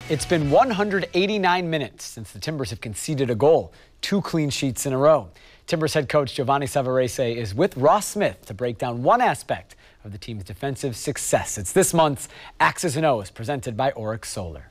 It's been 189 minutes since the Timbers have conceded a goal, 2 clean sheets in a row. Timbers head coach Giovanni Savarese is with Ross Smith to break down one aspect of the team's defensive success. It's this month's X's and O's, presented by Auric Solar.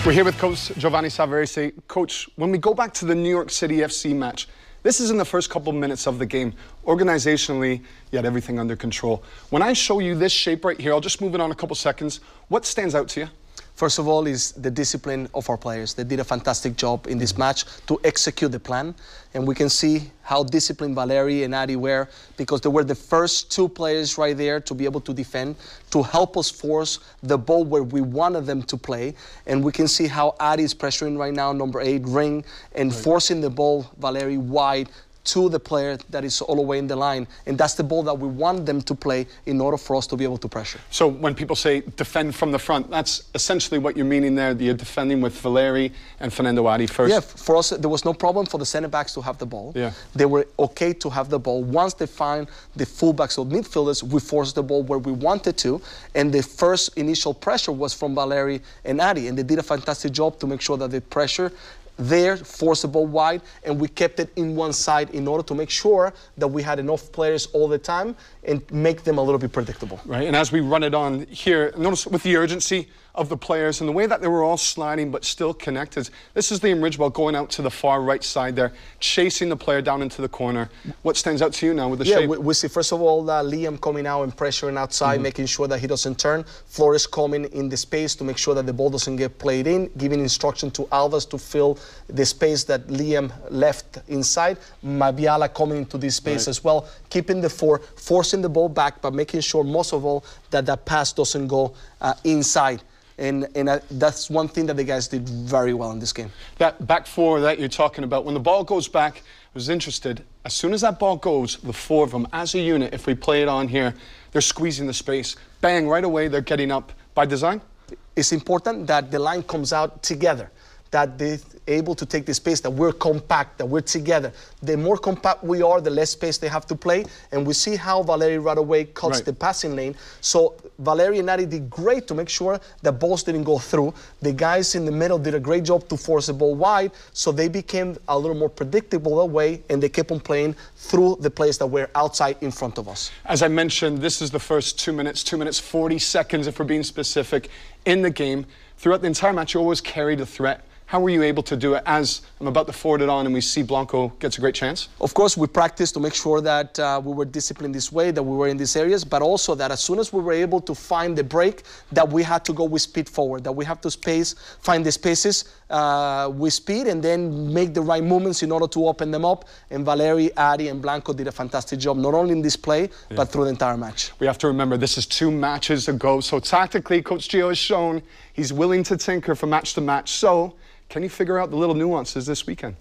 We're here with Coach Giovanni Savarese. Coach, when we go back to the New York City FC match, this is in the first couple minutes of the game. Organizationally, you had everything under control. When I show you this shape right here, I'll just move it on a couple seconds. What stands out to you? First of all is the discipline of our players. They did a fantastic job in this match to execute the plan. And we can see how disciplined Valeri and Adi were, because they were the first 2 players right there to be able to defend, to help us force the ball where we wanted them to play. And we can see how Adi is pressuring right now, number 8, Ring, and forcing the ball, Valeri, wide to the player that is all the way in the line. And that's the ball that we want them to play in order for us to be able to pressure. So when people say defend from the front, that's essentially what you're meaning there. You're defending with Valeri and Fernando Adi first. Yeah, for us, there was no problem for the center backs to have the ball. Yeah. They were okay to have the ball. Once they find the fullbacks or midfielders, we forced the ball where we wanted to. And the first initial pressure was from Valeri and Adi. And they did a fantastic job to make sure that the pressure there, force the ball wide, and we kept it in one side in order to make sure that we had enough players all the time and make them a little bit predictable. Right, and as we run it on here, notice with the urgency of the players and the way that they were all sliding but still connected. This is Liam Ridgewell going out to the far right side there, chasing the player down into the corner. What stands out to you now with the shape? We see, first of all, Liam coming out and pressuring outside, making sure that he doesn't turn. Flores coming in the space to make sure that the ball doesn't get played in, giving instruction to Alves to fill the space that Liam left inside. Mabiala coming into this space as well, keeping the 4, forcing the ball back, but making sure most of all that that pass doesn't go inside. And that's one thing that the guys did very well in this game. That back 4 that you're talking about, when the ball goes back, I was interested, as soon as that ball goes, the 4 of them, as a unit, if we play it on here, they're squeezing the space. Bang, right away, they're getting up by design. It's important that the line comes out together, that they're able to take the space, that we're compact, that we're together. The more compact we are, the less space they have to play. And we see how Valeri right away cuts the passing lane. So Valeri and Adi did great to make sure that balls didn't go through. The guys in the middle did a great job to force the ball wide, so they became a little more predictable that way, and they kept on playing through the players that were outside in front of us. As I mentioned, this is the first 2 minutes, 2 minutes 40 seconds if we're being specific, in the game. Throughout the entire match, you always carried a threat. How were you able to do it as I'm about to forward it on and we see Blanco gets a great chance? Of course, we practiced to make sure that we were disciplined this way, that we were in these areas, but also that as soon as we were able to find the break, that we had to go with speed forward, that we have to find the spaces with speed and then make the right movements in order to open them up. And Valeri, Adi, and Blanco did a fantastic job, not only in this play, but through the entire match. We have to remember this is 2 matches ago, so tactically, Coach Gio has shown he's willing to tinker from match to match. So, can you figure out the little nuances this weekend?